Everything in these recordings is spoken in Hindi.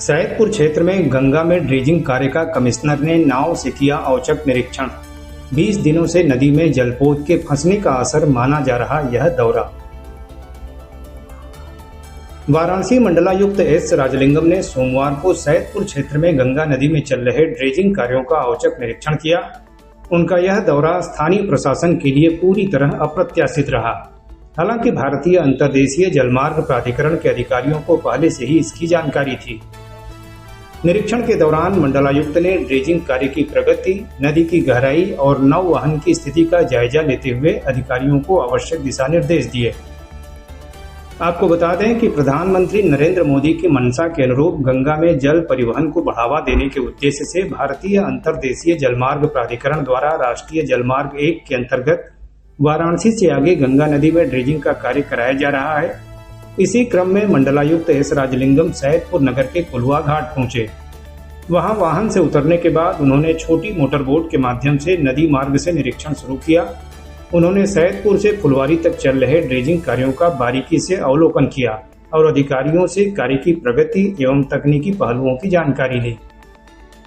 सैदपुर क्षेत्र में गंगा में ड्रेजिंग कार्य का कमिश्नर ने नाव से किया औचक निरीक्षण। 20 दिनों से नदी में जलपोत के फंसने का असर माना जा रहा यह दौरा। वाराणसी मंडलायुक्त एस राजलिंगम ने सोमवार को सैदपुर क्षेत्र में गंगा नदी में चल रहे ड्रेजिंग कार्यों का औचक निरीक्षण किया। उनका यह दौरा स्थानीय प्रशासन के लिए पूरी तरह अप्रत्याशित रहा। हालांकि भारतीय अंतर्देशीय जलमार्ग प्राधिकरण के अधिकारियों को पहले से ही इसकी जानकारी थी। निरीक्षण के दौरान मंडलायुक्त ने ड्रेजिंग कार्य की प्रगति, नदी की गहराई और नौवहन की स्थिति का जायजा लेते हुए अधिकारियों को आवश्यक दिशा निर्देश दिए। आपको बता दें कि प्रधानमंत्री नरेंद्र मोदी की मंशा के अनुरूप गंगा में जल परिवहन को बढ़ावा देने के उद्देश्य से भारतीय अंतर्देशीय जलमार्ग प्राधिकरण द्वारा राष्ट्रीय जलमार्ग 1 के अंतर्गत वाराणसी से आगे गंगा नदी में ड्रेजिंग का कार्य कराया जा रहा है। इसी क्रम में मंडलायुक्त एस राजलिंगम सैदपुर नगर के कुलवा घाट पहुंचे। वहां वाहन से उतरने के बाद उन्होंने छोटी मोटर बोट के माध्यम से नदी मार्ग से निरीक्षण शुरू किया। उन्होंने सैदपुर से फुलवारी तक चल रहे ड्रेजिंग कार्यों का बारीकी से अवलोकन किया और अधिकारियों से कार्य की प्रगति एवं तकनीकी पहलुओं की जानकारी ली।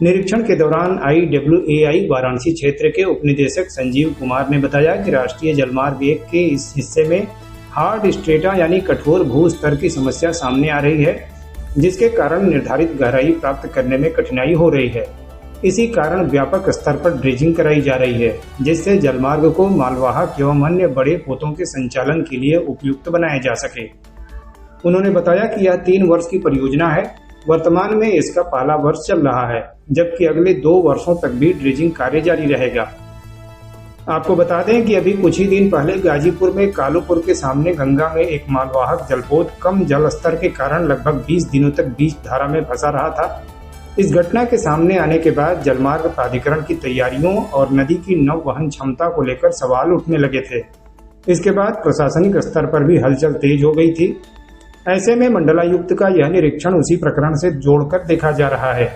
निरीक्षण के दौरान IWAI वाराणसी क्षेत्र के उपनिदेशक संजीव कुमार ने बताया कि राष्ट्रीय जलमार्ग 1 के इस हिस्से में हार्ड स्ट्रेटा यानी कठोर भू स्तर की समस्या सामने आ रही है, जिसके कारण निर्धारित गहराई प्राप्त करने में कठिनाई हो रही है। इसी कारण व्यापक स्तर पर ड्रेजिंग कराई जा रही है, जिससे जलमार्ग को मालवाहक एवं अन्य बड़े पोतों के संचालन के लिए उपयुक्त बनाया जा सके। उन्होंने बताया कि यह 3 वर्ष की परियोजना है। वर्तमान में इसका पहला वर्ष चल रहा है, जबकि अगले 2 वर्षों तक भी ड्रेजिंग कार्य जारी रहेगा। आपको बता दें कि अभी कुछ ही दिन पहले गाजीपुर में कालूपुर के सामने गंगा में एक मालवाहक जलपोत कम जल स्तर के कारण लगभग 20 दिनों तक बीच धारा में फंसा रहा था। इस घटना के सामने आने के बाद जलमार्ग प्राधिकरण की तैयारियों और नदी की नौवहन क्षमता को लेकर सवाल उठने लगे थे। इसके बाद प्रशासनिक स्तर पर भी हलचल तेज हो गई थी। ऐसे में मंडलायुक्त का यह निरीक्षण उसी प्रकरण से जोड़कर देखा जा रहा है।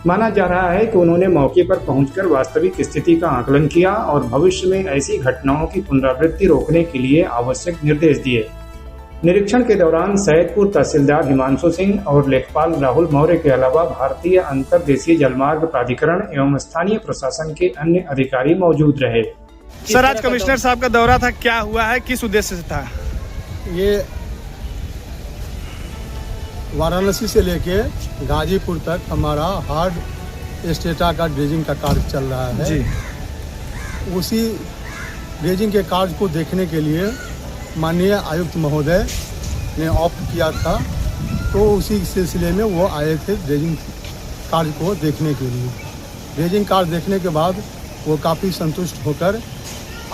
माना जा रहा है कि उन्होंने मौके पर पहुंचकर वास्तविक स्थिति का आकलन किया और भविष्य में ऐसी घटनाओं की पुनरावृत्ति रोकने के लिए आवश्यक निर्देश दिए। निरीक्षण के दौरान सैदपुर तहसीलदार हिमांशु सिंह और लेखपाल राहुल मौर्य के अलावा भारतीय अंतर्देशीय जलमार्ग प्राधिकरण एवं स्थानीय प्रशासन के अन्य अधिकारी मौजूद रहे। सर, आज कमिश्नर साहब का दौरा था, क्या हुआ है, किस उद्देश्य से था? ये वाराणसी से लेके गाजीपुर तक हमारा हार्ड स्ट्रेटा का ड्रेजिंग का कार्य चल रहा है जी। उसी ड्रेजिंग के कार्य को देखने के लिए माननीय आयुक्त महोदय ने ऑप्ट किया था, तो उसी सिलसिले में वो आए थे ड्रेजिंग कार्य को देखने के लिए। ड्रेजिंग कार्य देखने के बाद वो काफ़ी संतुष्ट होकर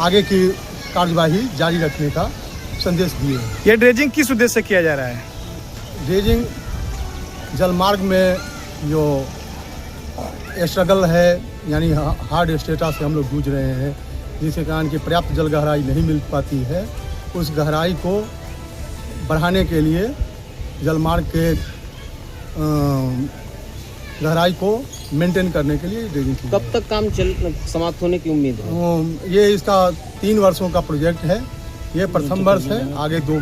आगे की कार्यवाही जारी रखने का संदेश दिए। ये ड्रेजिंग किस उद्देश्य से किया जा रहा है? ड्रेजिंग जलमार्ग में जो स्ट्रगल है, यानी हार्ड स्टेटा से हम लोग जूझ रहे हैं, जिसके कारण कि पर्याप्त जल गहराई नहीं मिल पाती है, उस गहराई को बढ़ाने के लिए जलमार्ग के गहराई को मेंटेन करने के लिए ड्रेजिंग की। कब तक काम समाप्त होने की उम्मीद है? ये इसका 3 वर्षों का प्रोजेक्ट है। ये प्रथम वर्ष है, आगे 2 वर्ष